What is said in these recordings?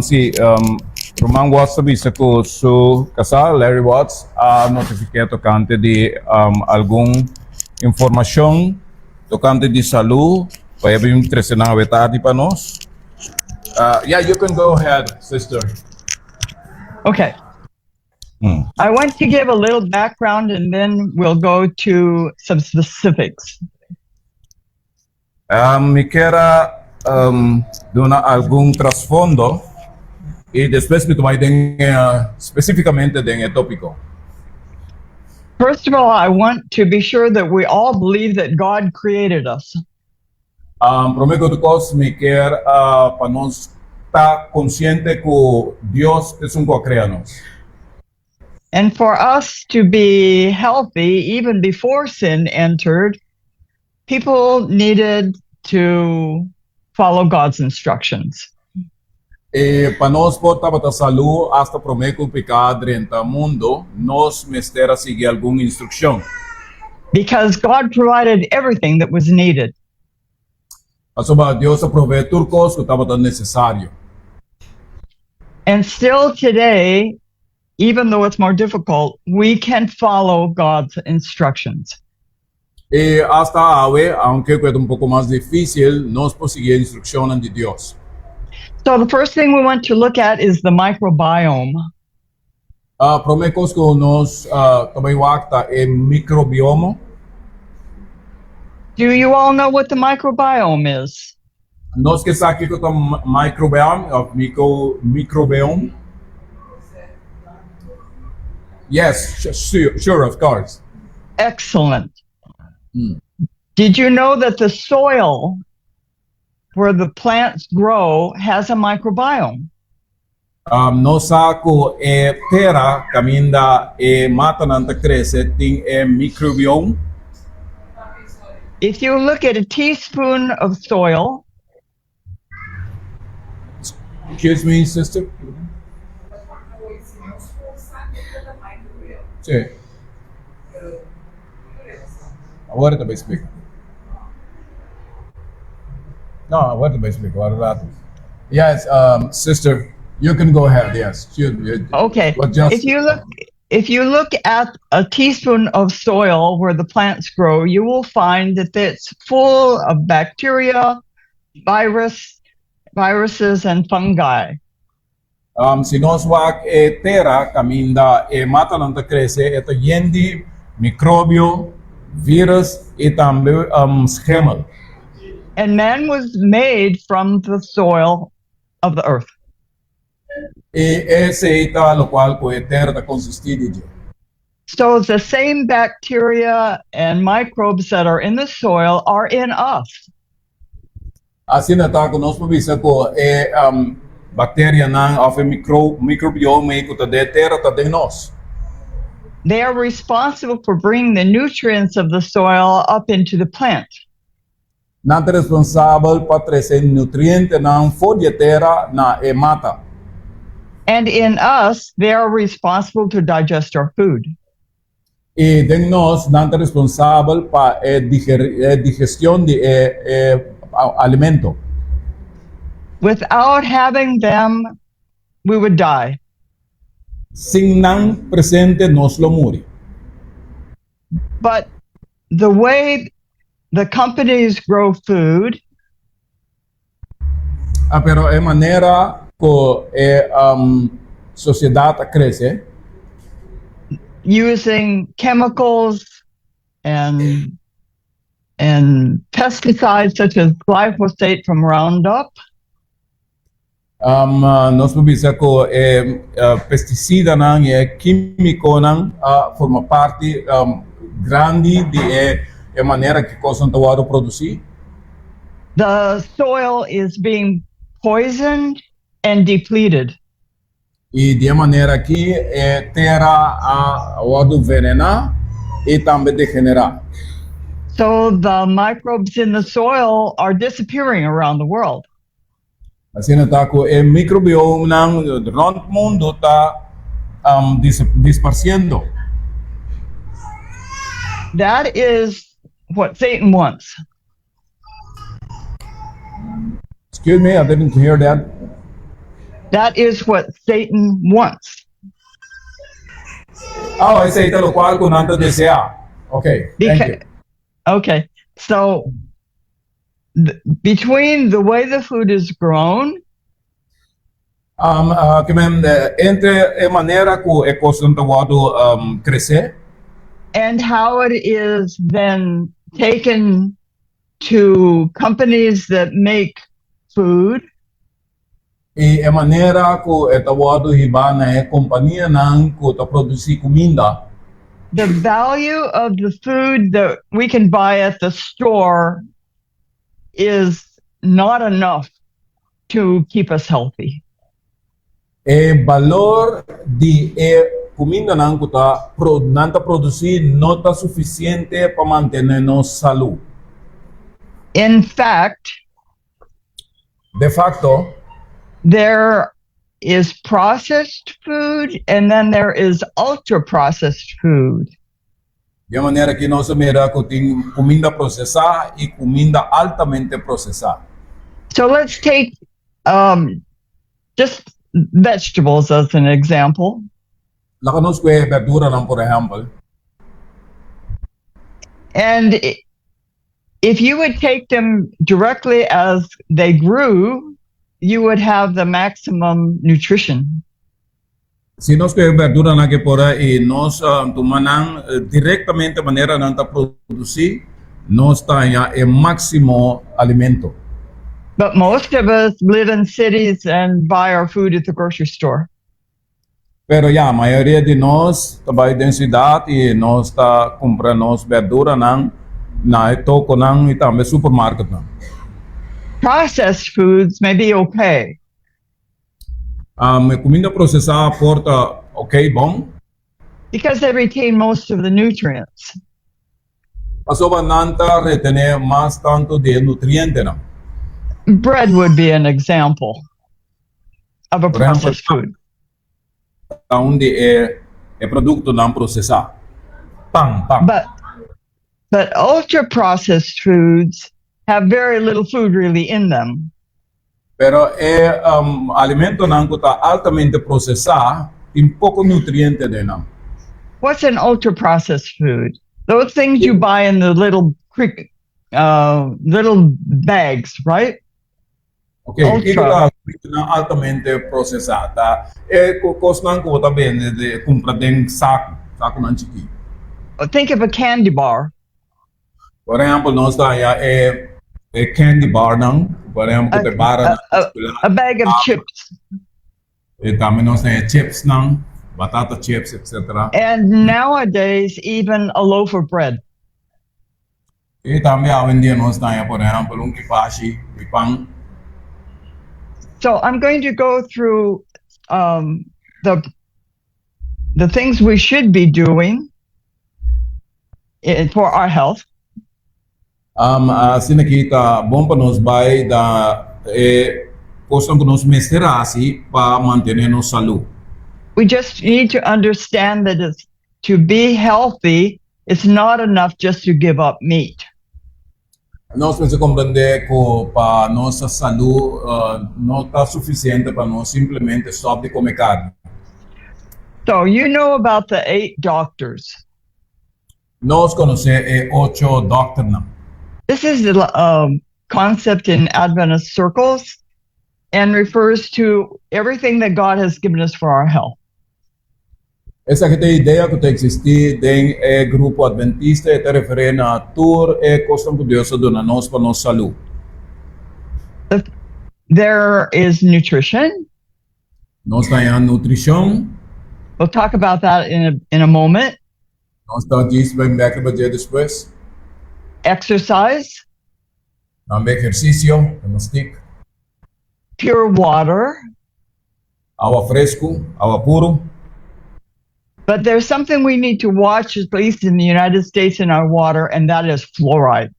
Si Romang Watts sabi sa ko su kasal Larry Watts notificato kante di algum informação tocante de saúde para yung interesse na wetati pa nos. Yeah, you can go ahead, sister. Okay. I want to give a little background and then we'll go to some specifics. Mi quera dona algum trasfondo e depois me tomai especificamente den tópico. First of all, I want to be sure that we all believe that God created us. Prometo de cos me quer para nós estar consciente que Deus é um co-crianos. And for us to be healthy, even before sin entered, people needed to follow God's instructions. E para nós portar para saúde, hasta prometo pecado renta mundo, nós mestera seguir alguma instrução. Because God provided everything that was needed. Asoba Deus provee tudo coisa que estava necessário. And still today, even though it's more difficult, we can follow God's instructions. E hasta ahora, aunque é pouco mais difícil, nós podemos seguir a instrução de Deus. So the first thing we want to look at is the microbiome. Prometo que nós também wakta é microbioma. Do you all know what the microbiome is? Nós que sabe que o microbiome, microbiome. Yes, sure, of course. Excellent. Did you know that the soil where the plants grow has a microbiome? Nós saco é terra caminda e mata nanta cresce tem é microbiome. If you look at a teaspoon of soil, Excuse me, sister. Sim. Agora também explica. No, agora também explica. Agora yes, sister, you can go ahead. Yes. okay. If you look at a teaspoon of soil where the plants grow, you will find that it's full of bacteria, viruses, and fungi. Si nós wak e terra caminda e mata nanta cresce, eto yendi micróbio, vírus e também schema. And man was made from the soil of the earth. E esse é lo qual que terra da consistir de. So the same bacteria and microbes that are in the soil are in us. Assim na tá conosco bisa ko e bacteria nang of a microbiome ko ta de terra ta de nós. They are responsible for bringing the nutrients of the soil up into the plant. Nanta responsável para trazer nutriente nang folha terra na e mata. And in us, they are responsible to digest our food. E de nós nanta responsável para digestão de alimento. Without having them, we would die. Sin nang presente nos lo muri. But the way the companies grow food, Pero é maneira que sociedade cresce using chemicals and pesticides such as glyphosate from Roundup, nós podemos dizer que pesticida não é químico não forma parte grande de maneira que coisas estão produzir. the soil is being poisoned and depleted. E de maneira que terra a venena e também degenerar. So the microbes in the soil are disappearing around the world. Assim está que microbioma não durante o mundo está dispersando. That is what Satan wants. Excuse me, I didn't hear that. That is what Satan wants. Ah, ese es lo cual con antes desea. Okay, thank you. Okay, so between the way the food is grown, Que entre manera que é concentrado crescer and how it is then taken to companies that make food, e é maneira que é tawado hiba na é companhia nang que ta produzir comida. the value of the food that we can buy at the store is not enough to keep us healthy. E valor di comida nang que ta nanta produzir não tá suficiente para manter-nos salud. In fact, De facto, there is processed food and then there is ultra processed food. de maneira que nós mira que tem comida processada e comida altamente processada. So let's take just vegetables as an example. La conosco é verdura, não, por exemplo. And if you would take them directly as they grew, you would have the maximum nutrition. Se nós que verdura na que por aí nós tomanang diretamente maneira não tá produzir, nós tá é máximo alimento. But most of us live in cities and buy our food at the grocery store. Pero a maioria de nós trabalha em cidade e nós tá comprando nós verdura na toco nang e também supermarket nang. Processed foods may be okay. Comida processada porta bom. Because they retain most of the nutrients. Pasoba nanta retener mais tanto de nutriente não. Bread would be an example of a processed food. Onde é produto não processado. Pão. But ultra processed foods have very little food really in them. Pero alimento não que está altamente processado, tem pouco nutriente dentro. What's an ultra processed food? Those things you buy in the little bags, right? Okay, ultra. Altamente processada. É coisa não que você vende de comprar em saco não chiquinho. Think of a candy bar. Por exemplo, nós tá candy bar não, por exemplo, a bag of chips. E também nós tem chips não, batata chips, etc. And nowadays even a loaf of bread. E também hoje em dia nós tem, por exemplo, kipashi, pão. So I'm going to go through the things we should be doing for our health. Assim nakita bom para nós vai da coisa que nós mesterasi para manter-nos saúde. We just need to understand that to be healthy, it's not enough just to give up meat. Nós precisamos compreender que para nossa saúde não está suficiente para nós simplesmente só de comer carne. So you know about the 8 doctors. Nós conhecemos 8 doctors não. This is the concept in Adventist circles and refers to everything that God has given us for our health. Essa que tem ideia que existe em grupo adventista é referente a tudo coisa que Deus dá nós para nossa saúde. There is nutrition. Nós temos nutrição. We'll talk about that in a moment. Nós temos bem depois. Exercise. Também exercício, Pure water. Água fresco, água puro. But there's something we need to watch, at least in the United States, in our water, and that is fluoride.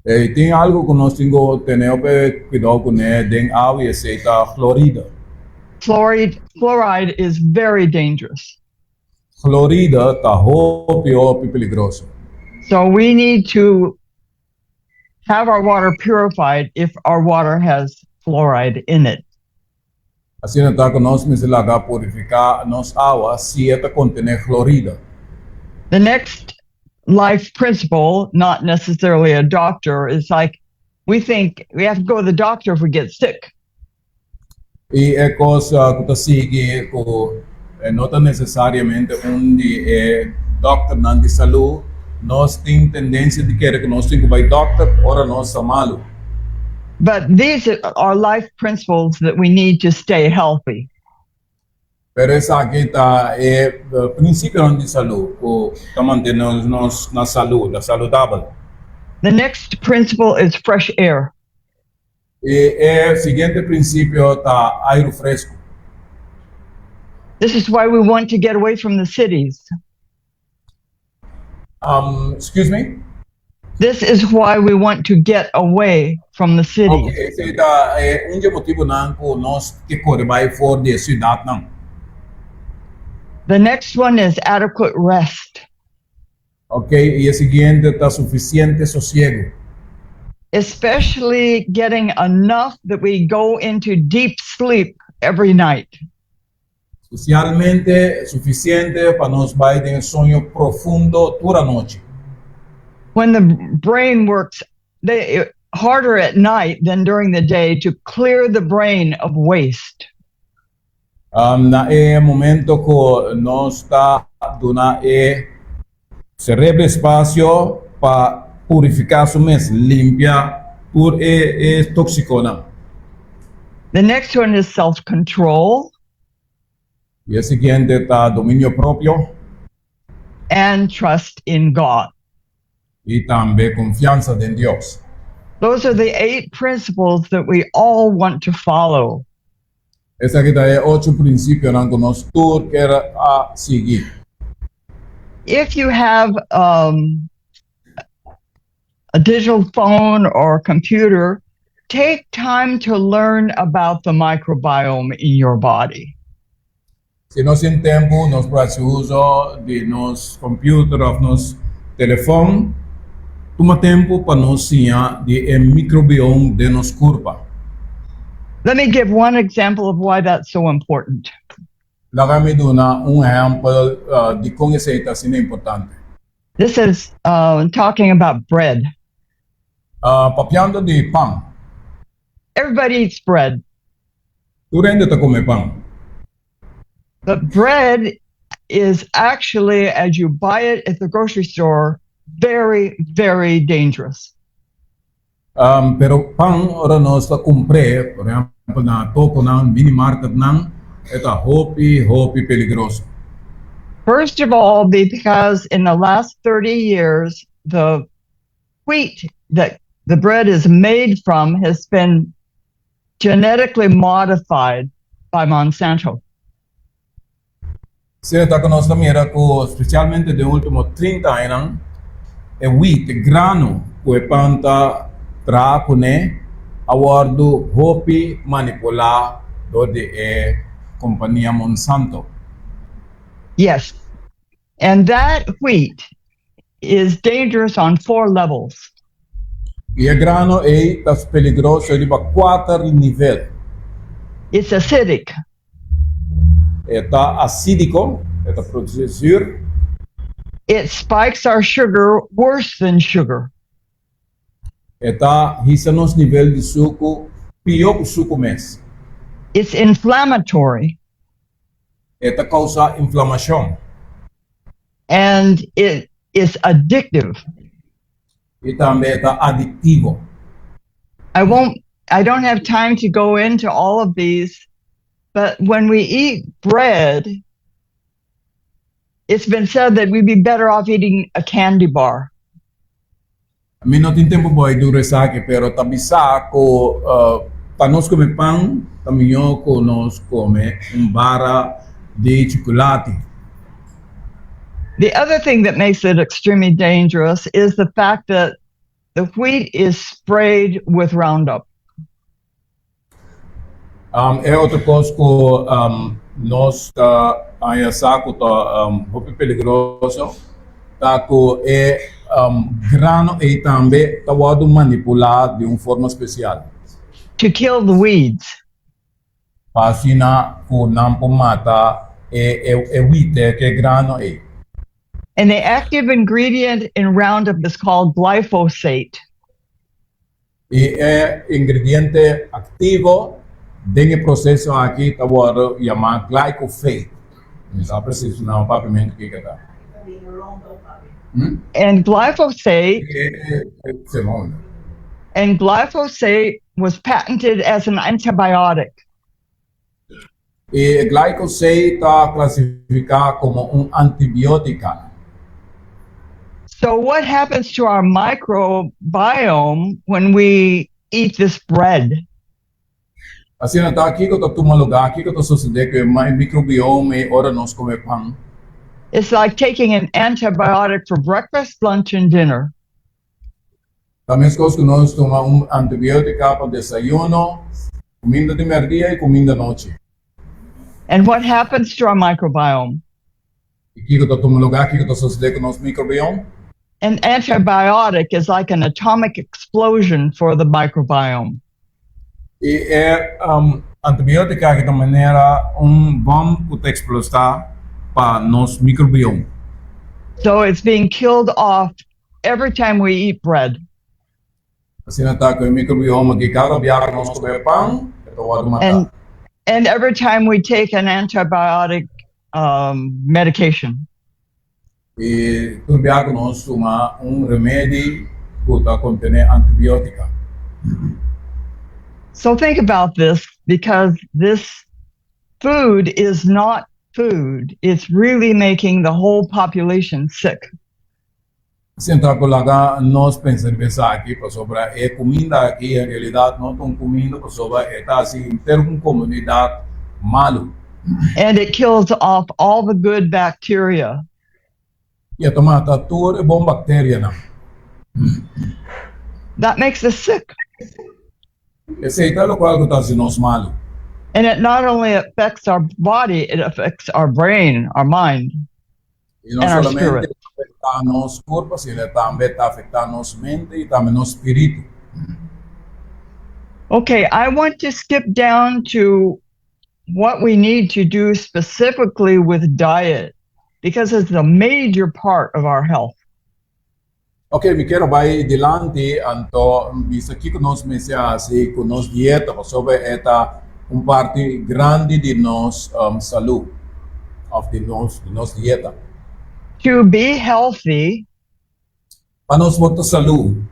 Tem algo que nós temos que ter cuidado com em água e aceita clorida. Fluoride is very dangerous. Clorida está pior perigoso. So we need to have our water purified if our water has fluoride in it. Assim não está que nós precisamos purificar nossa água se ela contém clorida. The next life principle, not necessarily a doctor, is like we think we have to go to the doctor if we get sick. E é coisa que está seguindo que não está necessariamente doctor não de saúde. Nós temos tendência de querer que nós temos que ir doctor ora nós estamos malo. But these are life principles that we need to stay healthy. Pero essa aqui está o princípio de saúde, que está mantendo nós na saúde, saludabel. The next principle is fresh air. E o seguinte princípio está ar fresco. This is why we want to get away from the cities. Excuse me? This is why we want to get away from the cities. Okay, esse está motivo não que nós que corre vai fora da cidade não. The next one is adequate rest, Ok, e o seguinte está suficiente sossego. especially getting enough that we go into deep sleep every night. Especialmente suficiente para nós vai ter sonho profundo toda a noite. When the brain works harder at night than during the day to clear the brain of waste. Na momento que nós está dando cerebro espaço para purificar su mes, limpia por tóxico não. The next one is self-control E o seguinte está domínio próprio and trust in God. e também confiança em Deus. Those are the 8 principles that we all want to follow. Esse aqui é 8 princípios que nós todos queremos seguir. If you have a digital phone or computer, take time to learn about the microbiome in your body. Se nós temos tempo, nós fazemos uso de nosso computador ou nosso telefone, toma tempo para nós ensinar de microbioma de nosso corpo. Let me give one example of why that's so important. Lagami duna exemplo de como isso está sendo importante. This is talking about bread. Papiando de pão. Everybody eats bread, Tu ainda está comer pão. but bread is actually, as you buy it at the grocery store, very, very dangerous. Pero pão ora nós está comprar, por exemplo, na topo na mini market não, está hopi peligroso. First of all, because in the last 30 years, the wheat that the bread is made from has been genetically modified by Monsanto. Se está que nós também era com, especialmente de último 30 anos, wheat, grano, que é panta traco né, awardo hopi manipular do de companhia Monsanto. Yes. And that wheat is dangerous on 4 levels. E o grano é das peligroso de 4 níveis. It's acidic, Está acídico, está produzir, it spikes our sugar worse than sugar. está hisa nos nível de suco pior que o suco mesmo. It's inflammatory, Está causa inflamação and it is addictive. e também está aditivo. I don't have time to go into all of these, but when we eat bread, it's been said that we'd be better off eating a candy bar. A mim não tem tempo para ir aqui, pero tabisa ko para nós comer pão, também ko nós comer barra de chocolate. The other thing that makes it extremely dangerous is the fact that the wheat is sprayed with Roundup. É outra coisa que nós aí saco tá muito peligroso, tá que grano e também tá wado manipular de uma forma especial. To kill the weeds. Pasina ku nampo mata e wite ke grano e. And the active ingredient in Roundup is called glyphosate. E ingrediente activo desse processo aqui tawaro yama glyphosate. Sa preciso na papimento que tá. And glyphosate Segundo. and glyphosate was patented as an antibiotic. E glyphosate está classificado como antibiótica. So what happens to our microbiome when we eat this bread? Assim, tá aqui que eu tô tomando lugar, aqui que eu tô sucedendo que mais microbiome ora nós come pão. It's like taking an antibiotic for breakfast, lunch, and dinner. Também as coisas que nós tomamos antibiótica para desayuno, comida de meio-dia e comida noite. And what happens to our microbiome? E aqui que eu tô tomando lugar, aqui que eu tô sucedendo com nosso microbiome. An antibiotic is like an atomic explosion for the microbiome. E antibiótica que de maneira bomba que explosar para nosso microbiome. So it's being killed off every time we eat bread. Assim tá que o microbioma que cada dia que nós comemos pão, é matar. And every time we take an antibiotic medication. E todo dia que nós tomamos remédio que contém antibiótica. So think about this, because this food is not food. It's really making the whole population sick. Sentar colega, nós pensamos aqui sobre a comida aqui, em realidade, não estão comendo sobre assim, em termos de comunidade, malo. And it kills off all the good bacteria. E a tomata tudo é bom bactéria, não. That makes us sick. Esse é o qual que está sendo malo. And it not only affects our body, it affects our brain, our mind, E não and our solamente spirit. afeta nosso corpo, ele também está afetando nossa mente e também nosso espírito. Okay, I want to skip down to what we need to do specifically with diet, because it's a major part of our health. Ok, me quero vai adiante, então, isso aqui que nós mencionamos, com nossa dieta, sobre esta parte grande de nossa saúde, de nossa dieta. To be healthy Para nós botar saúde,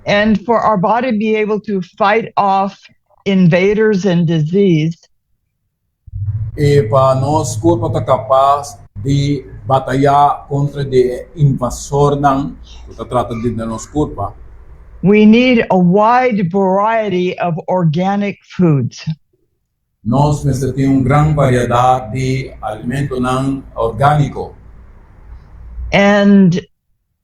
and for our body to be able to fight off invaders and disease, e para nós corpo estar capaz de batalhar contra de invasor não, que está tratando de nosso corpo. we need a wide variety of organic foods. Nós precisamos grande variedade de alimentos não orgânicos. And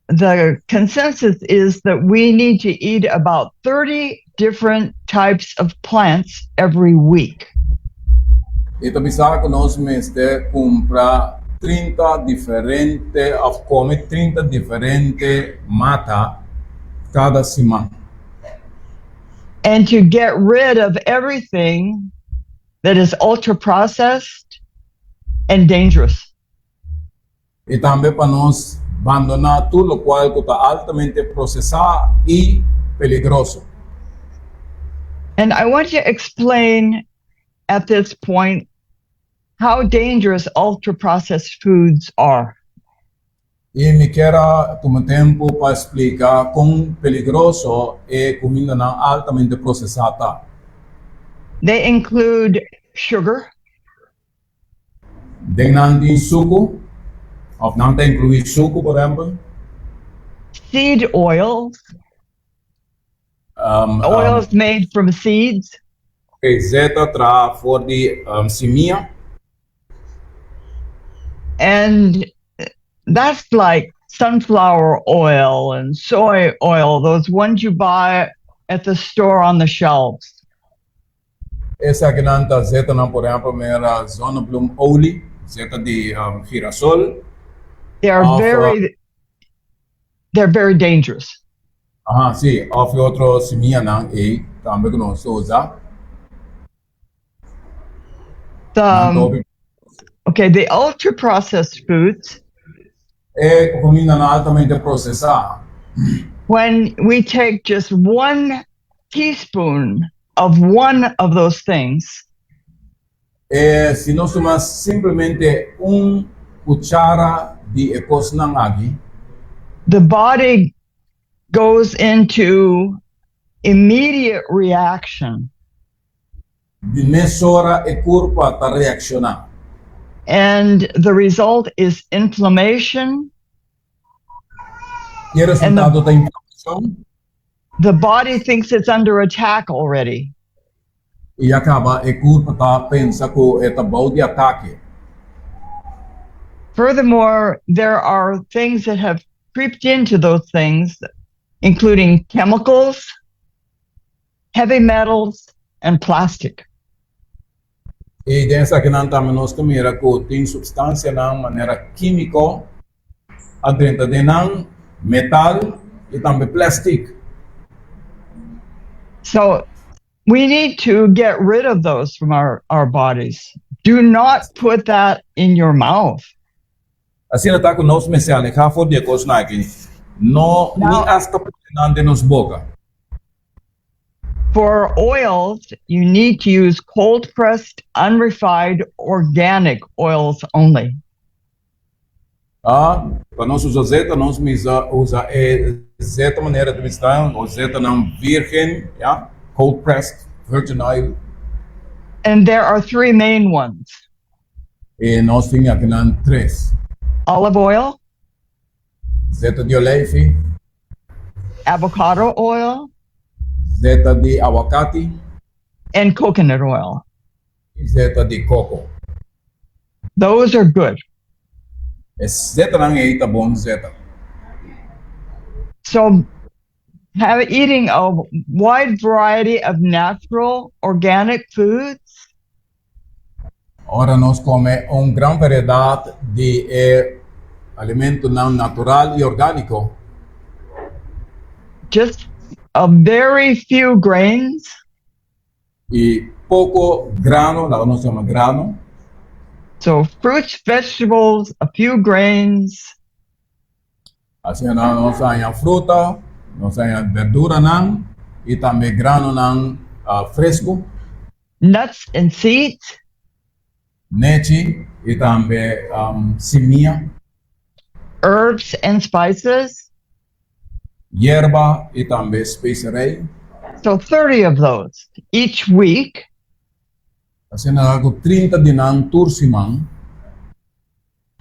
the consensus is that we need to eat about 30 different types of plants every week. E também sabe que nós precisamos comprar 30 diferentes, ou comer 30 diferentes mata cada semana. And to get rid of everything that is ultra processed and dangerous. E também para nós abandonar tudo o qual está altamente processado e peligroso. And I want to explain at this point how dangerous ultra processed foods are. E me quero tomar tempo para explicar quão peligroso é comida não altamente processada. They include sugar, Denante suco, ou não tem incluir suco, por exemplo. seed oils, oils made from seeds, Que zeta tra for de semia. and that's like sunflower oil and soy oil, those ones you buy at the store on the shelves. Essa que não tá zeta não, por exemplo, era zona bloom oil, zeta de girasol. They're Of, they're very dangerous. Sim, of outro semia não, e também que nós usa. Nanto Okay, the ultra processed foods, e comida altamente processata. when we take just 1 teaspoon of one of those things, Se nós tomamos simplesmente cuchara de ecos nangagi, the body goes into immediate reaction. de nessora e corpo a reaccionar. And the result is inflammation. E o resultado da inflamação The body thinks it's under attack already. e acaba e corpo tá pensa que é bom de ataque. Furthermore, there are things that have creeped into those things, including chemicals, heavy metals, and plastic. E dessa que não também nós comera que tem substância na maneira química adentro de não metal e também plástico. So we need to get rid of those from our bodies. Do not put that in your mouth. Assim está que nós me se alejar fora de coisa aqui. Não nem hasta de nos boca. For oils, you need to use cold pressed, unrefined, organic oils only. Para nós usar zeta, nós usa zeta maneira de estar, ou zeta não virgem, yeah? Cold pressed, virgin oil. And there are 3 main ones: E nós temos aqui não 3. olive oil, Zeta de oleive, avocado oil, zeta de aguacate and coconut oil. e zeta de coco. Those are good. Zeta não é bom zeta. So eating a wide variety of natural, organic foods Ora nós come grande variedade de alimento não natural e orgânico. just a very few grains, E pouco grano, lá nós chamamos grano. so fruits, vegetables, a few grains, Assim nós temos fruta, nós temos verdura não, e também grano não fresco, nuts and seeds, leite e também seminha, herbs and spices. hierba e também especiaria. So 30 of those each week. Assim nós 30 de não tursimang.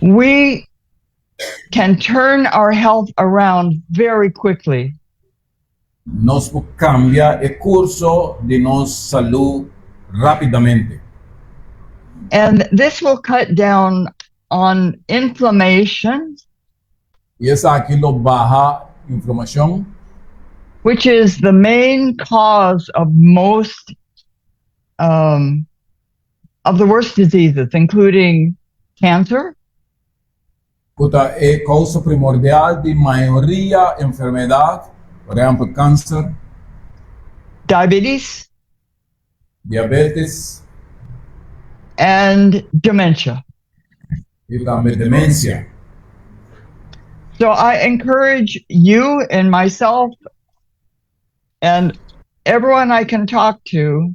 We can turn our health around very quickly. Nós cambia o curso de nossa saúde rapidamente. And this will cut down on inflammation, E essa aquilo barra inflamação, which is the main cause of most of the worst diseases, including cancer, que é causa primordial de maioria enfermidade, por exemplo, câncer, diabetes, diabetes and dementia. e também demência. So I encourage you and myself and everyone I can talk to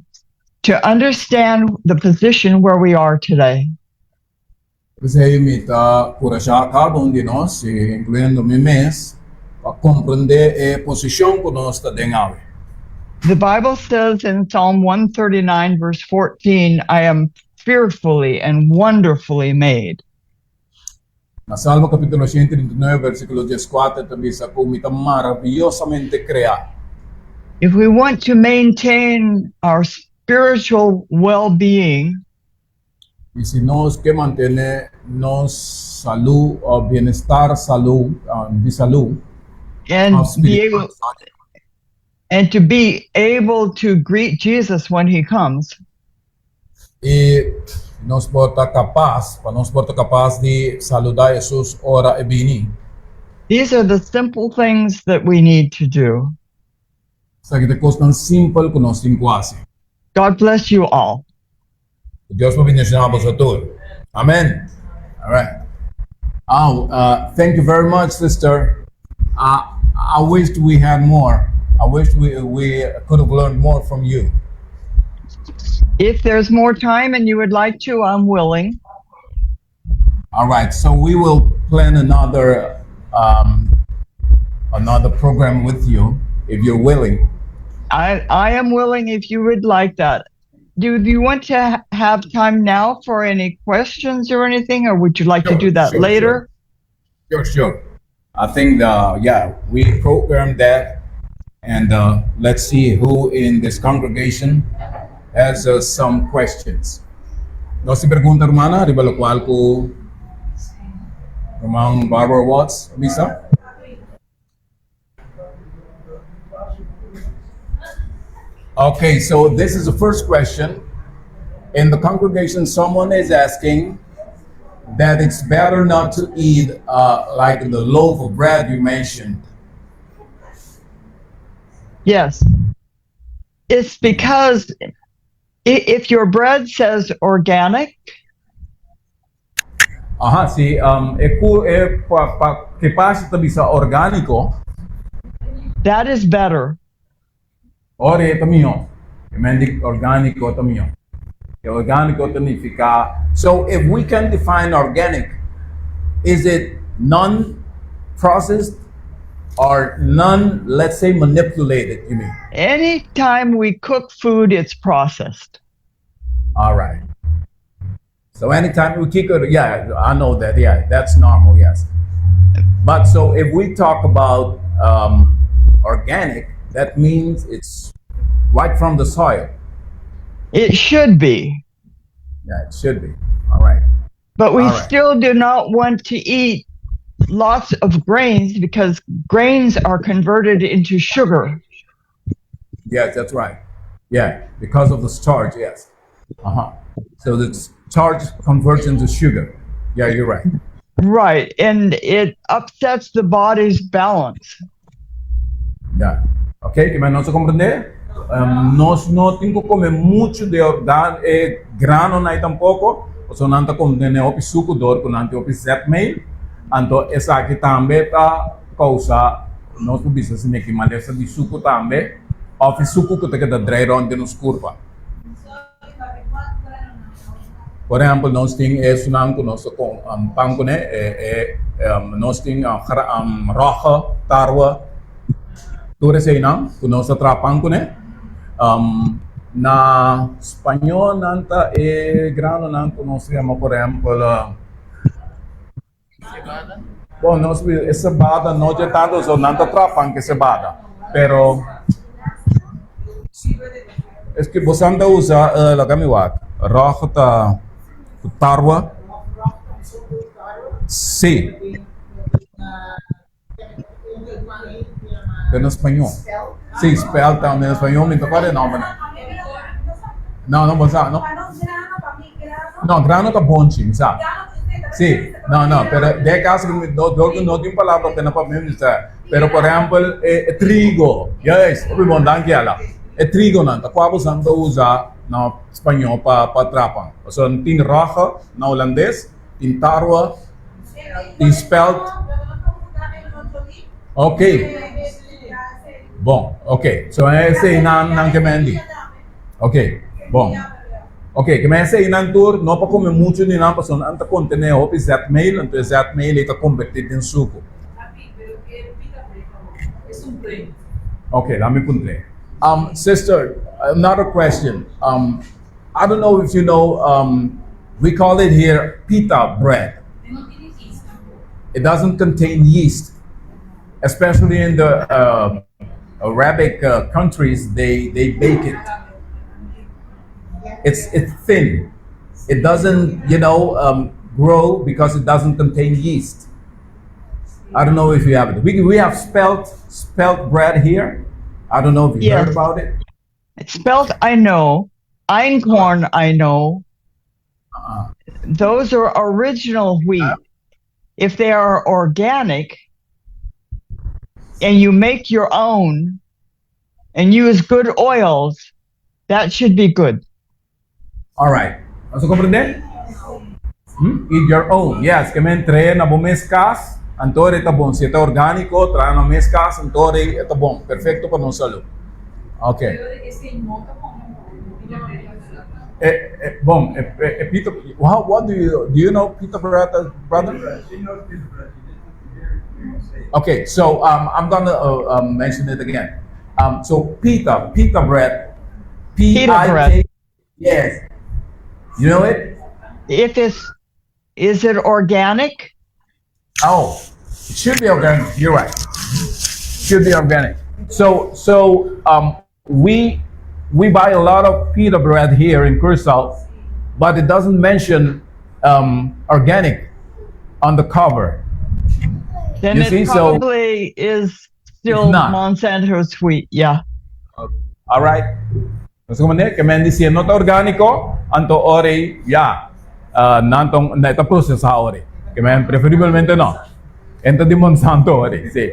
understand the position where we are today. Você imita corajar cada de nós, incluindo mim mesmo, para compreender a posição que nós está dentro. The Bible says in Psalm 139, verse 14, I am fearfully and wonderfully made. Na Salmo capítulo 139, versículo 14, também diz que mita maravilhosamente criado. If we want to maintain our spiritual well-being, E se nós que manter nossa saúde, ou bem-estar, saúde, de saúde, and to be able to greet Jesus when he comes, e nós porta capaz, para nós porta capaz de saludar Jesus ora e bem. these are the simple things that we need to do. Isso aqui é coisa tão simples que nós temos quase. God bless you all. Que Diyos po binigyan sa tour. Amen. All right. Thank you very much, sister. I wished we had more. I wish we could have learned more from you. If there's more time and you would like to, I'm willing. All right, so we will plan another program with you if you're willing. I am willing if you would like that. Do you want to have time now for any questions or anything, or would you like to do that later? Sure. I think we programmed that, and let's see who in this congregation has some questions. No si pregunta hermana, arriba lo cual ko Romang Barbara Watts, Lisa. Okay, so this is the first question. In the congregation, someone is asking that it's better not to eat like the loaf of bread you mentioned. Yes. It's because if your bread says organic, that is better. Ore tamio, emendik organico tamio. Organico tamifica. So if we can define organic, is it non-processed or let's say, manipulated, you mean? Anytime we cook food, it's processed. All right. So anytime we cook it, yeah, I know that. Yeah, that's normal, yes. But so if we talk about organic, that means it's right from the soil. It should be. Yeah, it should be. All right. But we still do not want to eat lots of grains because grains are converted into sugar. Yes, that's right. Yeah, because of the starch, yes. So the starch converts into sugar. Yeah, you're right. Right, and it upsets the body's balance. Yeah. Ok, que non se comprende? Nós não temos que comer muito de grano nem tampouco, porque não está comendo o suco dor, não tem o zetmeal, então essa aqui também está causa nós precisamos de que maleza de suco também, o suco que tem que dar onde nos curva. Por exemplo, nós temos nós com pão nós temos roja, tarwa, tudo isso aí não, nós atrapamos na espanhol nanta grano nanto nós chama por exemplo bom nós cebada não é tanto só nanta atrapam que cebada, pero es que você anda usa la camiwat roja tarwa sí pero en español. Sí, spell también en español, me toca de nombre. No, ¿no? No, grano ka bonchi, ¿sabes? Sí, no, pero de caso no tiene palabra que no para mí, pero por ejemplo, trigo, yes, obviamente que ala. Trigo não, tá quase usando usa no espanhol para trapa. O sea, tem roja no holandês, tem tarwa, tem spelt. Ok. Bom, ok. So esse não que mendi. Ok, bom. Ok, que me esse não tour, não para comer muito nem não, porque não está contendo o zetmeal, então zetmeal é convertido em suco. Ok, let me put sister, another question. I don't know if you know, we call it here pita bread. It doesn't contain yeast, especially in the Arabic countries. They bake it. It's thin. It doesn't grow because it doesn't contain yeast. I don't know if you have it. We have spelt bread here. I don't know if you heard about it. Spelt, I know. Einkorn, I know. Those are original wheat. If they are organic and you make your own and use good oils, that should be good. All right. Você compreende? Eat your own. Yes, que me trae na bom mescas, antore tá bom. Se é orgânico, trae na mescas, antore é tá bom. Perfeito para nossa saúde. Ok. Bom, Peter, what do you know Peter brother? Okay, so I'm gonna mention it again. So pita bread, Pita bread. P-I-T. Yes, you know it. Is it organic? Oh, it should be organic. You're right. Should be organic. So we buy a lot of pita bread here in Curacao, but it doesn't mention organic on the cover. Then You it see, so probably is still not. Monsanto sweet. Yeah. All right. Gusto mo ne, kemen di siya nota organico, anto ore ya, nantong na ita process ha ore. Kemen preferiblemente no. Enta di Monsanto ore, sí.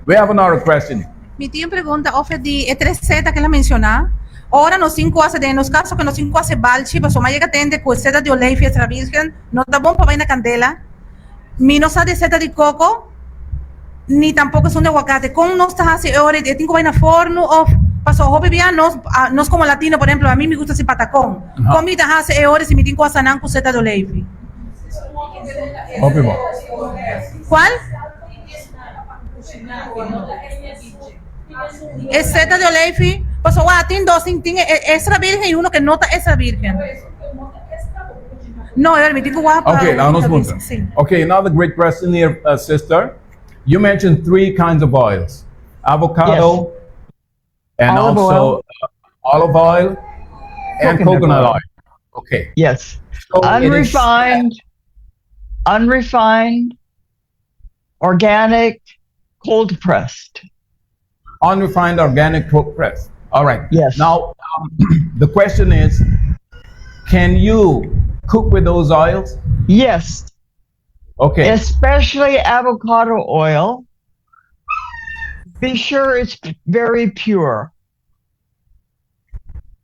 We have another question. Mi tio pergunta, ofre di E3Z que ela menciona. Ora no 5 de nos casos que no 5 balchi, mas o mais que tende com seta de oleifia extra virgem, não tá bom para vai na candela. Mi no sa de seta de coco, ni tampoco son de aguacate. Como no está así ahora, de tengo vai na forno o paso hobby bien, no es como latino, por ejemplo, a mí me gusta ese patacón. Comida hace ahora si me tengo a sanan con seta de oleifia. Ópimo. ¿Cuál? Es seta de oleifia. Pues tiene dos, tiene extra virgen y uno que no está extra virgen. No, me tengo guapa. Okay, now nos punta. Okay, another great question here, sister. You mentioned 3 kinds of oils: avocado, and Olive also oil. Olive oil and coconut oil. Okay. Yes. So it is- Unrefined, organic, cold pressed. Unrefined organic cold press. All right. Yes. Now, the question is, can you cook with those oils? Yes, Okay. especially avocado oil. Be sure it's very pure.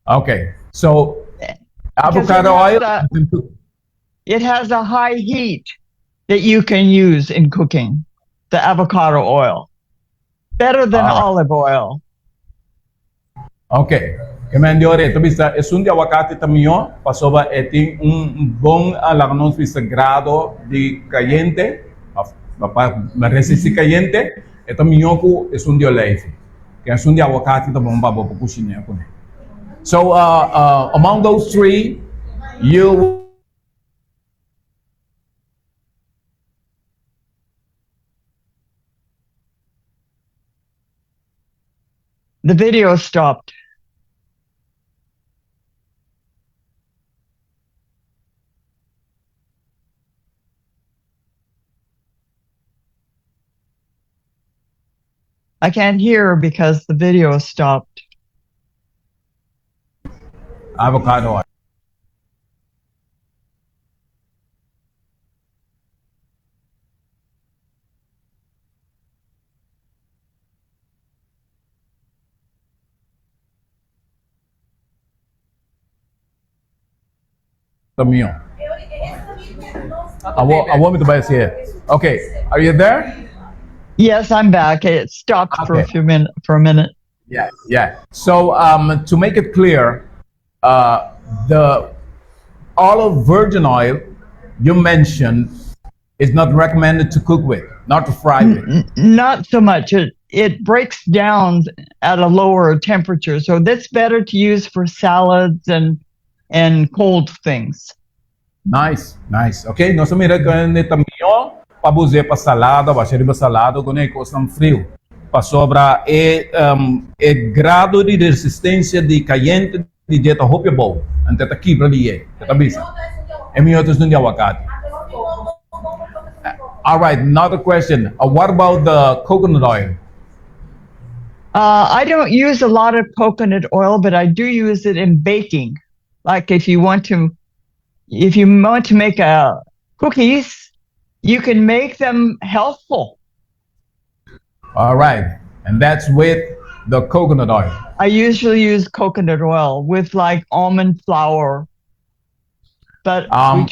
Okay. So, Because avocado oil. it has a high heat that you can use in cooking, the avocado oil. Better than olive oil. Okay. Kemen ore to bisa esun di aguacate tamio pasoba eting bon alagnos bisa grado di caliente resiste caliente eto mioku esun di oleif. Que esun di aguacate to bomba bo kushine ko. So among those 3 you The video stopped. I can't hear because the video stopped. avocado oil. Tamio. I want me to buy it here. Okay. Are you there? Yes, I'm back. It stopped for Okay. a minute. Yeah. So to make it clear, the olive virgin oil you mentioned is not recommended to cook with, not to fry with. Not so much. It breaks down at a lower temperature, so that's better to use for salads and cold things. Nice. Okay, nós também recomendamos também para fazer para salada, para servir salada com coisa frio, para sobra grado de resistência de caliente de dieta hope bom, ante tá quebra de tá bisa. É melhor tu não de aguacate. All right, another question. What about the coconut oil? I don't use a lot of coconut oil, but I do use it in baking. Like if you want to make cookies, you can make them healthful. All right, and that's with the coconut oil. I usually use coconut oil with like almond flour. but Um,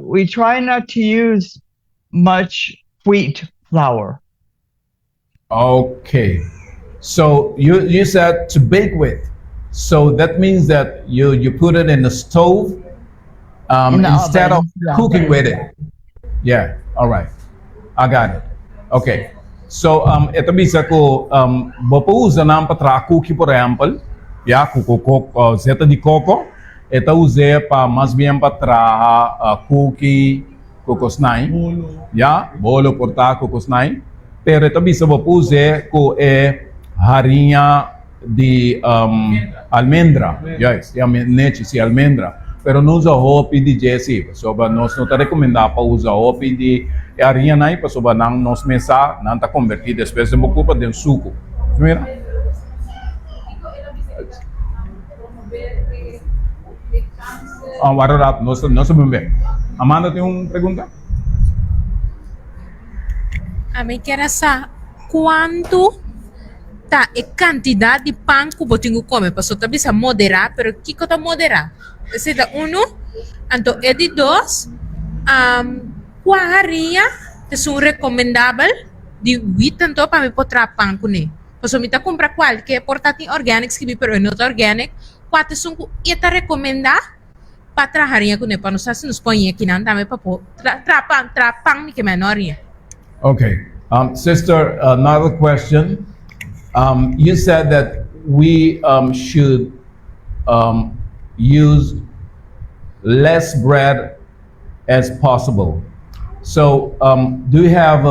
we try not to use much wheat flour. Okay. So you said to bake with. So that means that you put it in the stove In the instead of oven, yeah. cooking with it. Yeah. All right. I got it. Okay. So ito bisa ko bopousa nam patra cookie por example. Ya coco zeta de coco. Ito use pa mas bien patra cookie cocosnai. Ya bolo porta cocosnai. Pero ito bisa bopousa ko harinha de almendra. Yes, ya nete si almendra. Pero não usa hopi de Jesse. Soba nós não tá recomendado para usar hopi de harinha aí, para soba não nos mesa não tá convertido depois de uma culpa de suco. Mira. Agora rato nós vamos ver. Amanda tem uma pergunta? A mim quer saber quanto tá a quantidade de pão que você come. Porque você bisa moderar, pero que tá moderar? Esse é uno, então é de dois. Qual haria é um recomendável de 8 então para me poder pão com ele? Porque se eu comprar qualquer portátil orgânico que pero não orgânico, qual é um que é recomendar para trabalhar com ele? Para não se nos põe aqui não também para pão que menor. Okay. Sister, another question. You said that we should use less bread as possible. So, do you have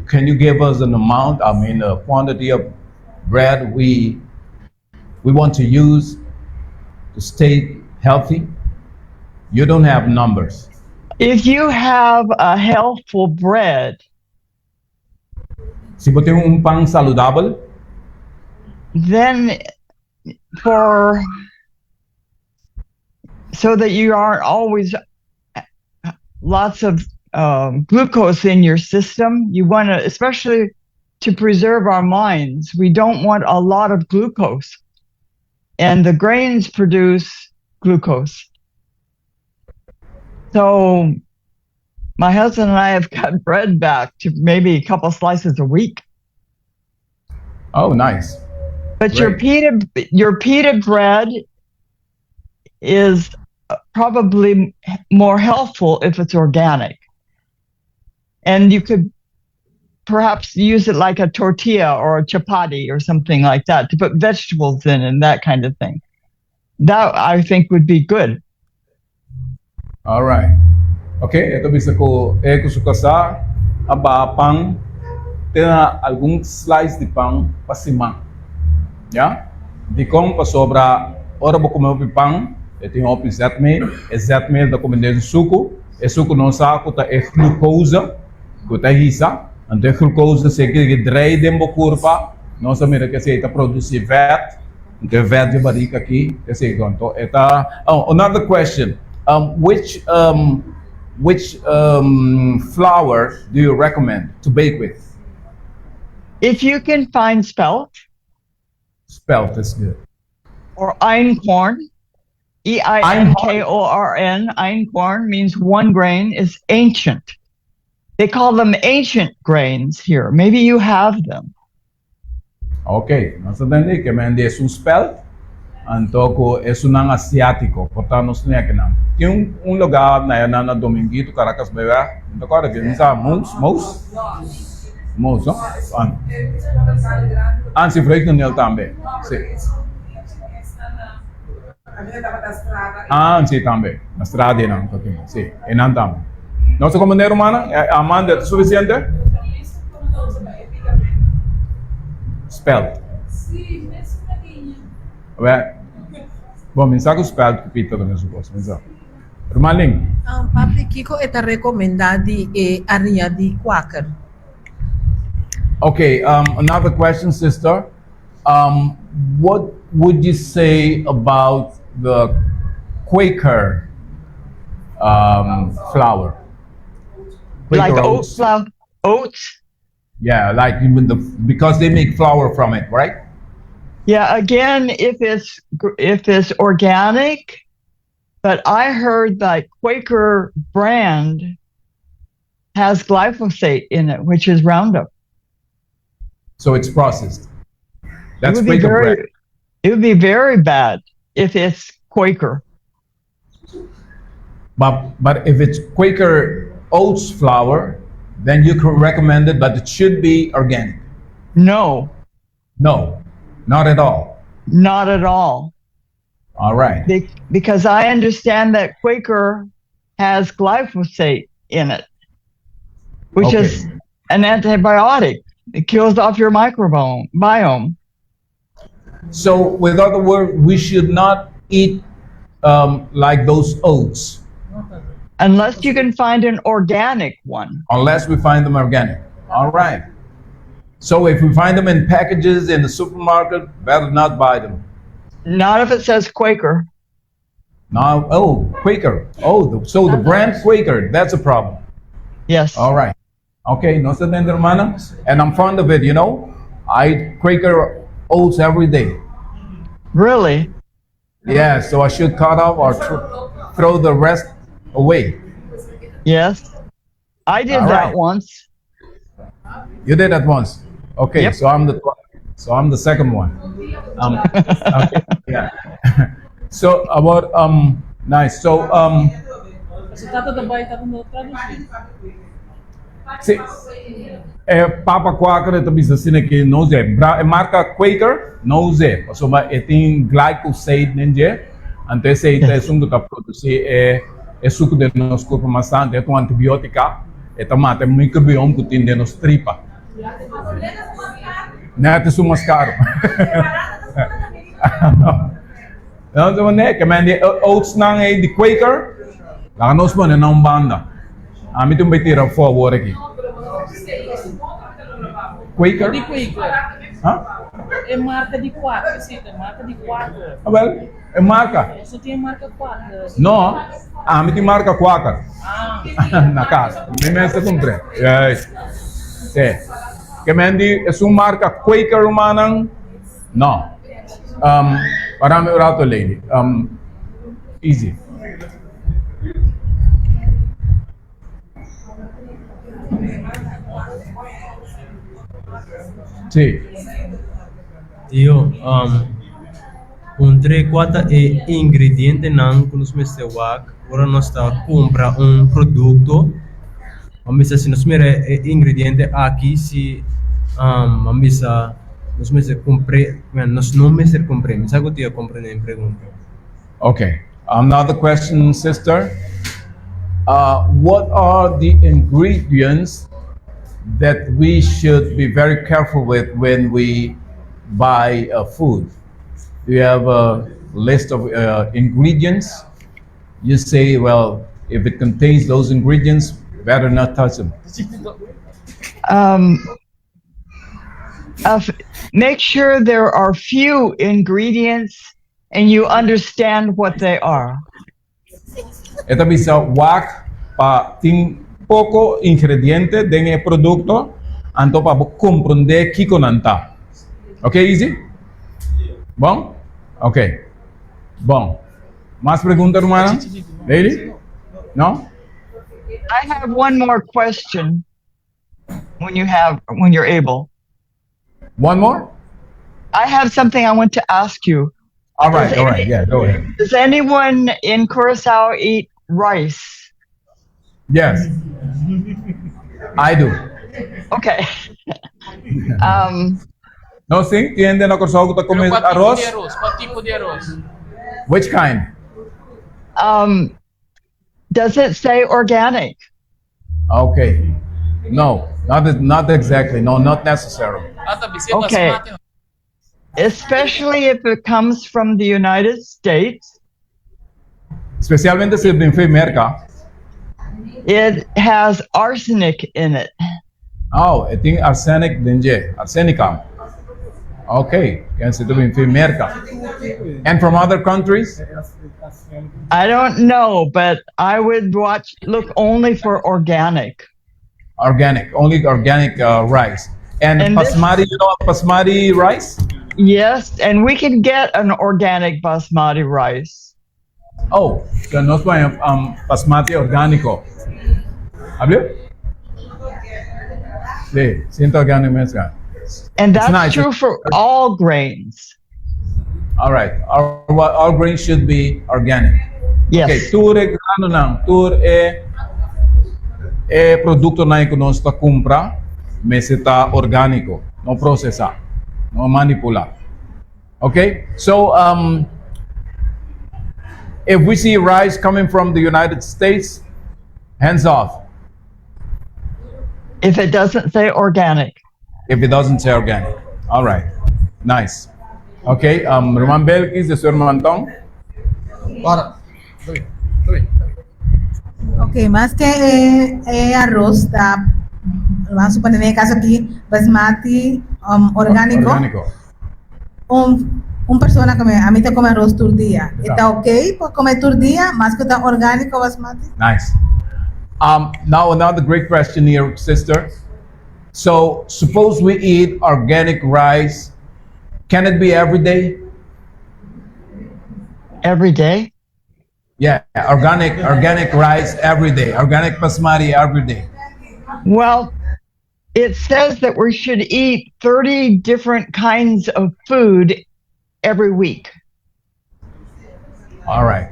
can you give us an amount? I mean, a quantity of bread we want to use to stay healthy? You don't have numbers. If you have a healthful bread, Si você tem pão saludabel, then so that you aren't always lots of glucose in your system, you want to, especially to preserve our minds, we don't want a lot of glucose, and the grains produce glucose. So my husband and I have cut bread back to maybe a couple slices a week. oh, nice. But Great. your pita bread is probably more healthful if it's organic. And you could perhaps use it like a tortilla or a chapati or something like that to put vegetables in and that kind of thing. That I think would be good. All right. Okay, ito bisa ko suka sa pang tena algum slice de pão pasimang. Yeah? Di kong pasobra ora bo comer o pão, eu tenho opi zetmeal, da comendo suco, suco não sa ko ta glucose, ko ta hisa, ante glucose se que drei dembo curva, não sa mira que se ta produce fat, ante fat de barriga aqui, esse gonto. Another question. Which flour do you recommend to bake with? If you can find spelt Spelt is good. or einkorn, EINKORN, einkorn means one grain, is ancient. They call them ancient grains here. Maybe you have them. Okay, nasa dandi que mende es un spelt, antoko es un asiático, portanto nos niya kinam. Yung un lugar na yan na Dominguito, Caracas, beba, ito ko rin sa Mous, no? Anzi, break nel tambe. Sì. Anzi, tambe. Na strada na, okay. Sì, e nan tambe. Non so come ne romana, Amanda, è sufficiente? Spelt. Vabbè. Bom, mi sa che spelt capito come si può, mi sa. Romaling. Papi Kiko está recomendado harinha de quaker. Okay, another question, sister. What would you say about the Quaker flour? Like Quaker oat flour, oats. Yeah, like because they make flour from it, right? Yeah, again, if it's organic, But I heard that Quaker brand has glyphosate in it, which is Roundup. So it's processed. That's it would be Quaker very, bread. it would be very bad if it's Quaker. But if it's Quaker oats flour, then you can recommend it, but it should be organic. No, No, not at all. not at all. All right. Because I understand that Quaker has glyphosate in it, which Okay. is an antibiotic. It kills off your microbiome. So, with other words, we should not eat like those oats Unless you can find an organic one. unless we find them organic. All right. So, if we find them in packages in the supermarket, better not buy them. Not if it says Quaker. Now, oh, Quaker. Oh, so the brand Quaker, that's a problem. Yes. All right. Okay, no se entiende, hermana. And I'm fond of it, you know. I eat Quaker oats every day. Really? Yeah, so I should cut off or throw the rest away. Yes. I did All that right. once. You did that once. Okay, Yep. so I'm the second one. Okay, yeah. So about nice. So see, Papa Quaker ito bisa sine que não é marca Quaker não é. So ba tem glyphosate ninja. Ante se ite sungo ka produzir é suco de nos corpo bastante, é um antibiótica, é tomate microbioma que tem de nos tripa. Neto su mais caro. Não, não é que mande oats nang é de Quaker. Lá nós mano não banda. A mim também tira favor aqui. Quaker? Di Quaker. Hã? É marca de 4, sim, é marca de 4. Ah, well, é marca. Só tem marca 4. Não, a mim tem marca Quaker. Ah, Na casa. Nem mesmo comprei. É. Que mande é uma marca Quaker humanang? Não. Parami orato lady. Easy. Sí. Tío, un 3-4 ingrediente nan que nos mete wak, ahora nós está compra um produto, vamos se nos mira ingrediente aqui se vamos nos mete compre, nós não mete compre, mas agora tío compre nem pergunta. Okay. Another question, sister. What are the ingredients that we should be very careful with when we buy food? Do you have a list of ingredients? You say, well, if it contains those ingredients, better not touch them. Make sure there are few ingredients and you understand what they are. Ito bisa wak pa ting poco ingrediente denge producto anto pa comprender kiko nanta. Okay, easy? Bom? Okay. Bom. Mais pergunta, hermana? Lady? No? I have one more question when you're able. One more? I have something I want to ask you. All right, yeah, go ahead. Does anyone in Curacao eat rice? Yes. I do. Okay. No, sim, tiende na corso que comer qual tipo arroz? de arroz? Qual tipo de arroz? Which kind? Does it say organic? Okay. No, not exactly. No, not necessarily. Ah, tá, você Okay. basmati. Especially if it comes from the United States. Especialmente se bem feito merca. It has arsenic in it. Oh, I think arsenic dengue, arsenica. Okay, can se bem feito merca. And from other countries? I don't know, but I would look only for organic. Organic, only organic rice. And this- basmati, you know basmati rice? Yes, and we can get an organic basmati rice. Oh, so nós põe basmati orgânico. Abriu? Sim, sinto orgânico mesmo. And It's that's nice. true for all grains. All right. Our grain should be organic. Yes. Okay, tur é grano não. Tur é produto na que nós está compra, mas está orgânico, não processar, não manipular. Okay? So if we see rice coming from the United States, hands off. If it doesn't say organic. If it doesn't say organic. All right. Nice. Okay, Roman Belkis, the Sr. Mantong. Ok, mas que é arroz tá, vamos suponer no caso aqui, basmati orgânico. Persona come, a mim tá come arroz todo dia. Está ok para comer todo dia, mas que tá orgânico basmati? Nice. Now another great question here, sister. So suppose we eat organic rice. Can it be every day? Every day? Yeah, organic rice every day. Organic basmati every day. Well, it says that we should eat 30 different kinds of food every week, All right.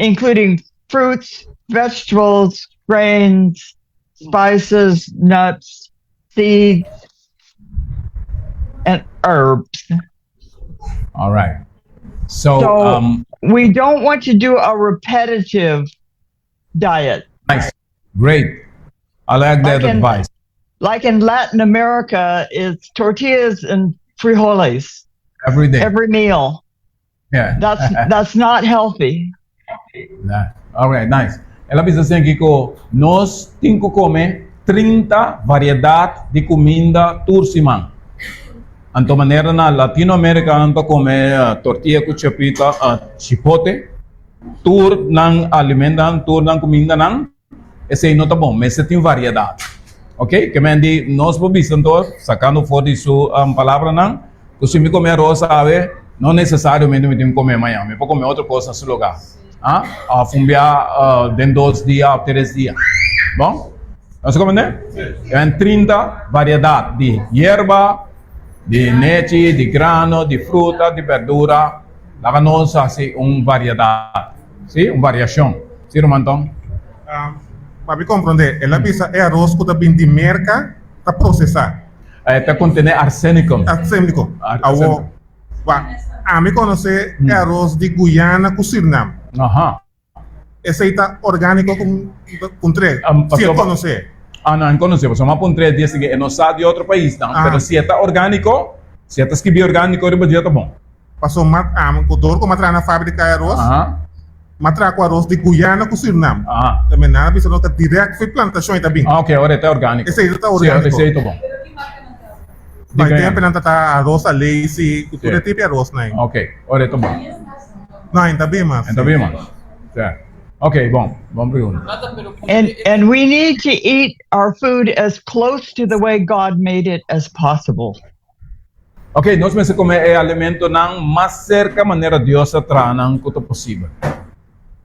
including fruits, vegetables, grains, spices, nuts, seeds, and herbs. All right. So, So we don't want to do a repetitive diet. nice. Great. I like that Like in- advice. Like in Latin America, it's tortillas and frijoles Every day. every meal. Yeah. That's not healthy. Nah. All right, nice. Ela bisa assim que nós temos que comer 30 variedades de comida tursimang. Anto maneira na Latinoamérica anto comer tortilla com chapita, chipote, tur ng alimentan, tur ng comida nang, esse não tá bom, mas tem variedade. Ok? Que mendi nós pobisam to, sacando fora disso palavra nang, que se me comer arroz, sabe, não necessariamente me tem que comer amanhã, me pode comer outra coisa nesse lugar. A fumbiar dentro 2 dias, 3 dias. Bom? Nós compreendemos? Tem 30 variedades de hierba, de leite, de grano, de fruta, de verdura. Lá nós assim variedade. Sim? Variação. Sim, Romantão? Para me compreender, ela pisa é arroz que está vindo de merca, está processado. Está contendo arsênico. Arsênico. Arsênico. A me conhecer é arroz de Guiana com Suriname. Aham. Esse aí está orgânico com três. Se eu conhecer. Não, não conheço. Só uma ponto 3 dias que não sabe de outro país, não. Mas se está orgânico, se está escrito orgânico, ele está bom. Passou o dor com matrá na fábrica de arroz. Matrá com arroz de Guiana com Suriname. Também nada, bisa não está direto foi plantação também. Ok, agora está orgânico. Esse aí está orgânico. Esse aí está bom. Mas tem a planta tá arroz a lace, tudo tipo de arroz, né? Ok, agora está bom. Não, ainda bem, mas. Ainda bem, mas. Ok, bom. Vamos pergunta. And we need to eat our food as close to the way God made it as possible. Ok, nós vamos comer alimento não mais cerca maneira Deus traz não quanto possível.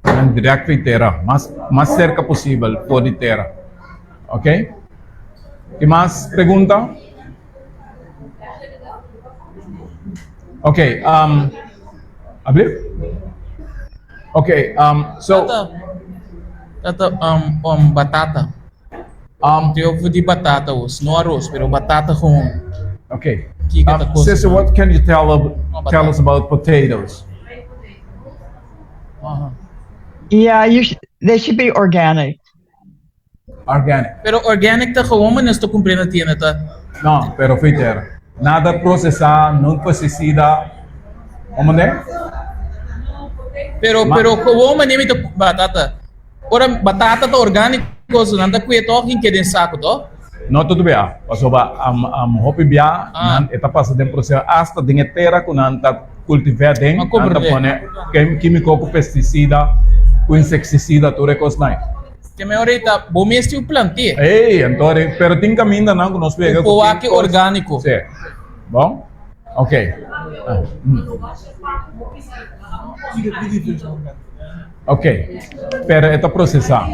Não direto terra, mais cerca possível pode terra. Ok? E mais pergunta? Ok, abriu? Ok, so batata. Tem ovo de batata, não arroz, pero batata com. okay. Que cada coisa. Sister, what can you tell us about potatoes? Yeah, they should be organic. Organic. Pero organic tá como mas estou cumprindo a tienda tá. Não, pero foi terra. Nada processado, não pesticida. Como é? Pero como nem tá batata. Ora batata tá orgânico, não tá cueto que quer saco tó. Não tudo bem. Passou hopi bia, eta passa de processo hasta de terra com anta cultivar dentro, anta põe químico com pesticida, com inseticida, tudo é coisa não. Que me ahorita bom mesmo plantio. Ei, então, pero tem caminho não que nós pega. O aqui orgânico. Sim. Bom? Ok. Okay. Pero ito processar.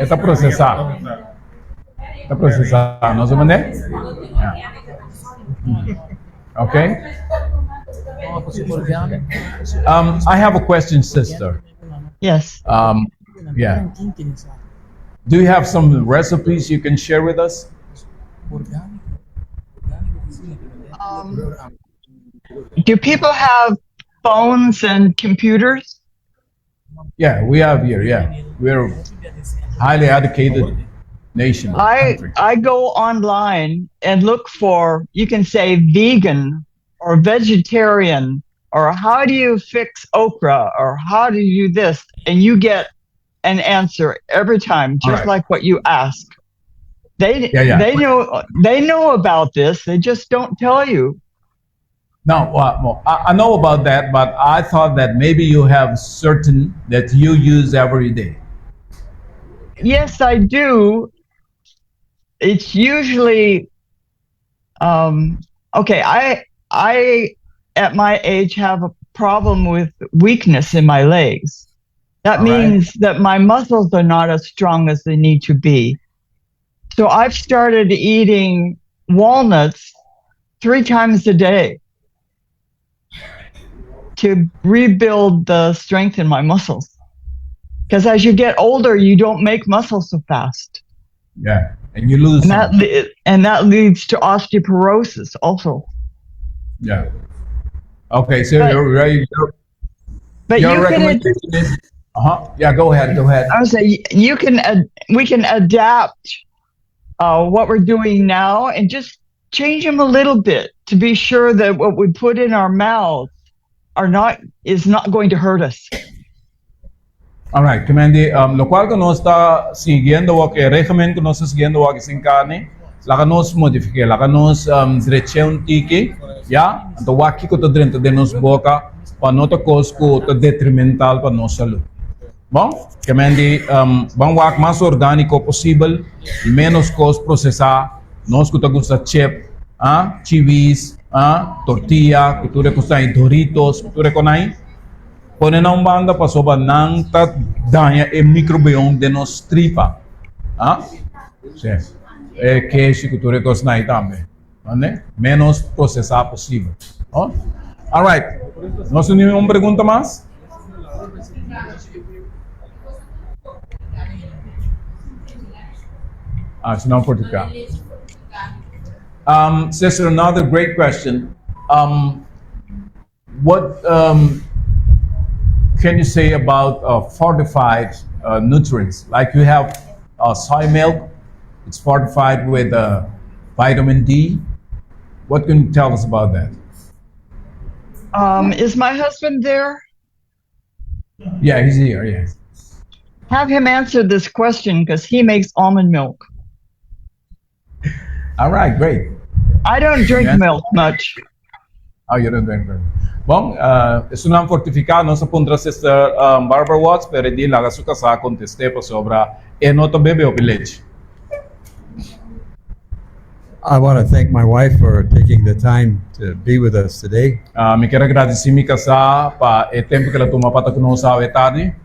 Ito processar. Ito processar. No se mande? Yeah. Okay. I have a question, sister. Yes. Yeah. Do you have some recipes you can share with us? Do people have phones and computers? Yeah, we have here. Yeah, we're highly educated nation. Country. I go online and look for, you can say vegan or vegetarian, or how do you fix okra, or how do you do this, and you get an answer every time, just like what you ask. They know about this. They just don't tell you. No, I know about that, but I thought that maybe you have certain that you use every day. Yes, I do. It's usually okay. I at my age have a problem with weakness in my legs. That means that my muscles are not as strong as they need to be. So I've started eating walnuts 3 times a day to rebuild the strength in my muscles. Because as you get older, you don't make muscle so fast. Yeah, and you lose. And that leads to osteoporosis also. Yeah. Okay, so you're right. But your you recommendation is. Yeah, go ahead. I would say we can adapt what we're doing now and just change them a little bit to be sure that what we put in our mouths is not going to hurt us. All right, Commandy, lo cual que no está siguiendo o que régimen que no está siguiendo o que sin carne, la que nos modifique, la que nos direche un tiki, ya, então o aqui que está dentro de nos boca, para não ter coisa que detrimental para nossa saúde. Bom, Commandy, vamos o mais orgânico possível, menos coisa processar, nós que gusta chip, chivis, tortilla, que tu recostas Doritos, que tu reconai. Pone na banda para soba nang ta danha e microbiome de nos tripa. Sim. É queijo que tu recostas também. Né? Menos processar possível. All right. Nós temos uma pergunta mais? Se não Portugal. Sister, another great question. What can you say about fortified nutrients? Like you have soy milk, it's fortified with vitamin D. What can you tell us about that? Is my husband there? Yeah, he's here, yes. Have him answer this question because he makes almond milk. All right, great. I don't drink milk much. Oh, you don't drink milk. Bom, sunang fortificado nossa contra Sister Barbara Watts, pero di laga suka sa conteste pa sobra to bebe o leite. I want to thank my wife for taking the time to be with us today. Me quero agradecer mi casa pa tempo que ela toma para conosco a tarde.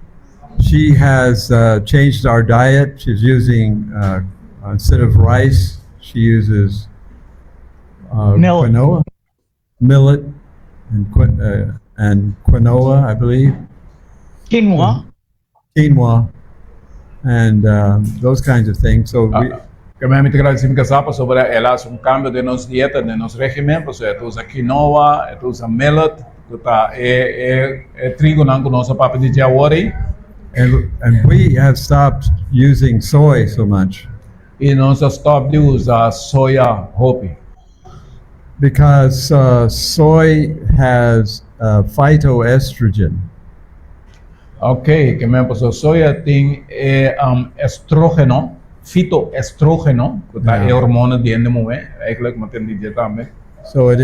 She has changed our diet. She's using instead of rice, she uses quinoa, millet, and quinoa, I believe. Quinoa, and those kinds of things. So Kami te agradecer mi casa pa sobre ela cambio de nos dieta, de nos régimen, pues ela usa quinoa, ela usa millet, trigo não conosco para pedir agora. And we have stopped using soy so much. E nós stop de usar soya hopi. Because soy has phytoestrogen. Okay, que me pasó soya tem estrógeno, fitoestrógeno, que é hormona de endemue, eigenlijk met een dieta também. So it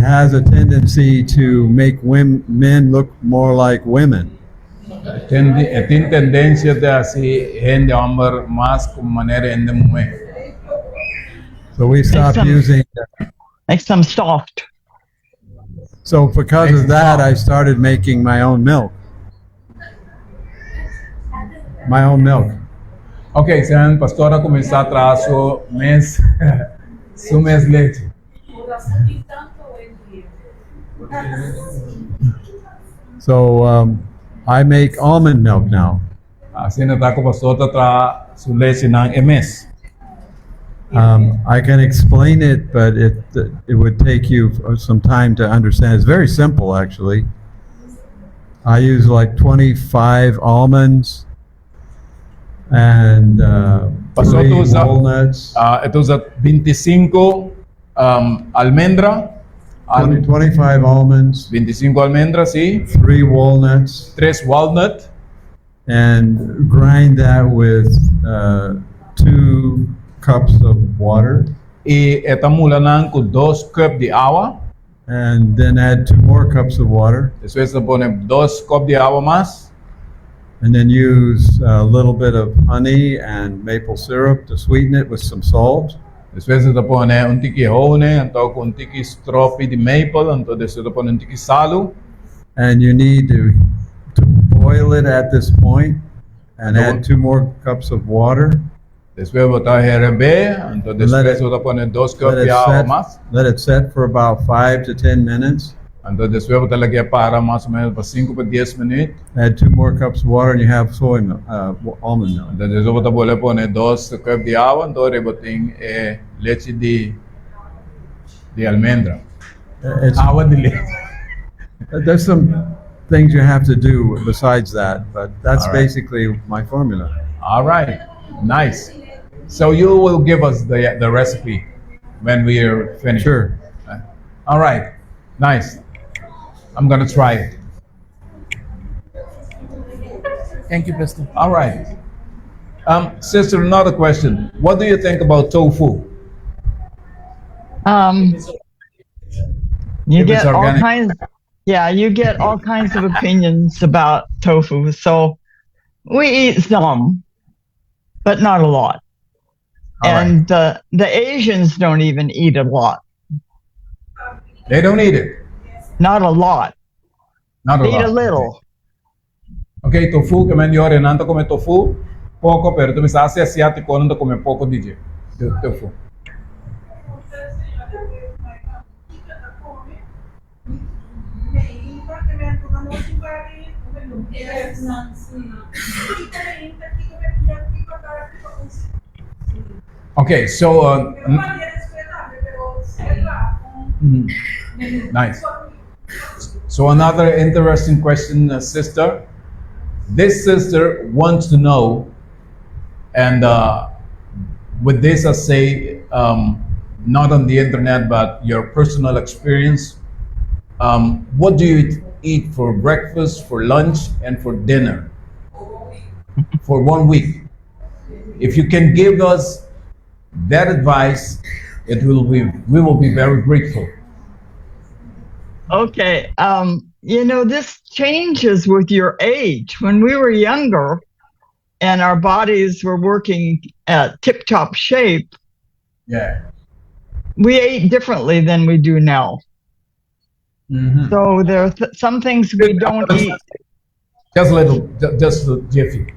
has a tendency to make men look more like women. Tem tendência de assim gente homem mais com maneira endemue. So we stopped using. Makes them soft. So because Makes of it that, soft. I started making my own milk. My own milk. Ok, sen pastora começar atrás o mês, su mês leite. So I make almond milk now. Assim na ko pastor tra su leite ng MS. I can explain it, but it would take you some time to understand. It's very simple, actually. I use like 25 almonds and Pastor, 3 ito usa, walnuts. ito sa 25 almendra, 25 almonds, 25 almendra, sí, 3 walnuts, 3 walnut, and grind that with 2 cups of water, y esta mula ng con 2 cup de agua. and then add 2 more cups of water, Después se pone 2 cup de agua más. and then use a little bit of honey and maple syrup to sweeten it with some salt. Después se pone un tiki honey, entonces un tiki stropi de maple, entonces se pone un tiki salu. And you need to boil it at this point and add 2 more cups of water. Después botar herbe, entonces Let después it- se pone 2 cup Let de agua it, más. set, let it set for about 5 to 10 minutes. Entonces después botar la que para más o menos para 5 para 10 minutos. Add 2 more cups of water and you have soy milk, almond milk. Entonces eso botar le pone 2 cup de agua, entonces botín leche de almendra. It's, Agua de leche. there's some things you have to do besides that, but that's All right. basically my formula. All right, nice. So you will give us the recipe when we are finished. Sure. All right, nice. I'm gonna try it. Thank you, Pastor. All right. Sister, another question. What do you think about tofu? You If it's get all organic. kinds. Yeah, you get all kinds of opinions about tofu. So we eat some, but not a lot. All right. And the Asians don't even eat a lot. They don't eat it. Not a lot. Not a They eat lot. a little. Okay, tofu, que me dio Renato come tofu, poco, pero tu me hace asiático, no come poco DJ. Tofu. Okay, so nice. So another interesting question, sister. This sister wants to know, and with this I say, not on the internet, but your personal experience. What do you eat for breakfast, for lunch, and for dinner for 1 week? If you can give us that advice, we will be very grateful. Okay. This changes with your age. When we were younger and our bodies were working at tip-top shape, Yeah. we ate differently than we do now. Mm-hmm. So there are some things we don't eat. Just a little, just Jeffy.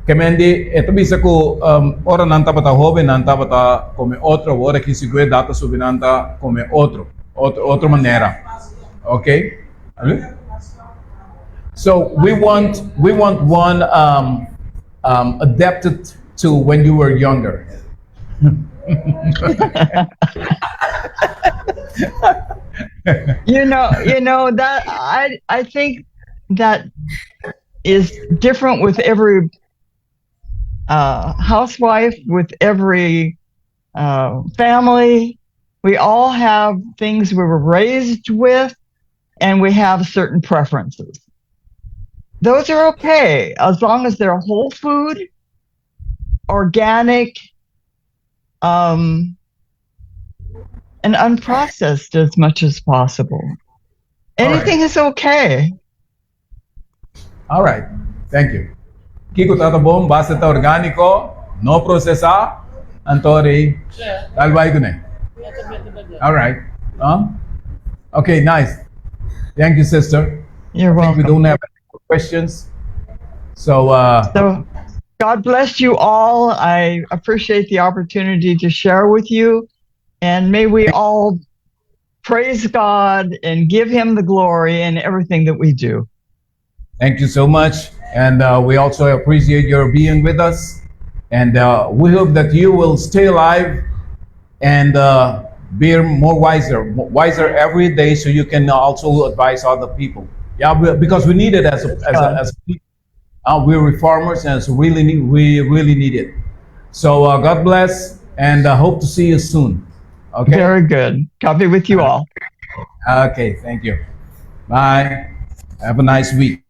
Kemendi, ito bisa ko, ora nanta pata joven, nanta pata come otro, ora que si gue data subinanta come otro manera. Okay? So we want one adapted to when you were younger. You know that I think that is different with every housewife, with every family. We all have things we were raised with, and we have certain preferences. Those are okay as long as they're whole food, organic, and unprocessed as much as possible. Anything is okay. All right. Thank you. Kiko tatabong basta ta organico, no processa, antori, talbay ko na. All right. Okay, nice. Thank you, sister. You're I think we welcome. don't have any more questions. So, So God bless you all. I appreciate the opportunity to share with you. And may we all praise God and give him the glory in everything that we do. thank you so much. And we also appreciate your being with us. And we hope that you will stay alive and be more wiser every day, so you can also advise other people. Yeah, because we need it as a people. We're reformers, and so we really need it. So God bless, and hope to see you soon. Okay. Very good. God be with you all. Okay. Thank you. Bye. Have a nice week.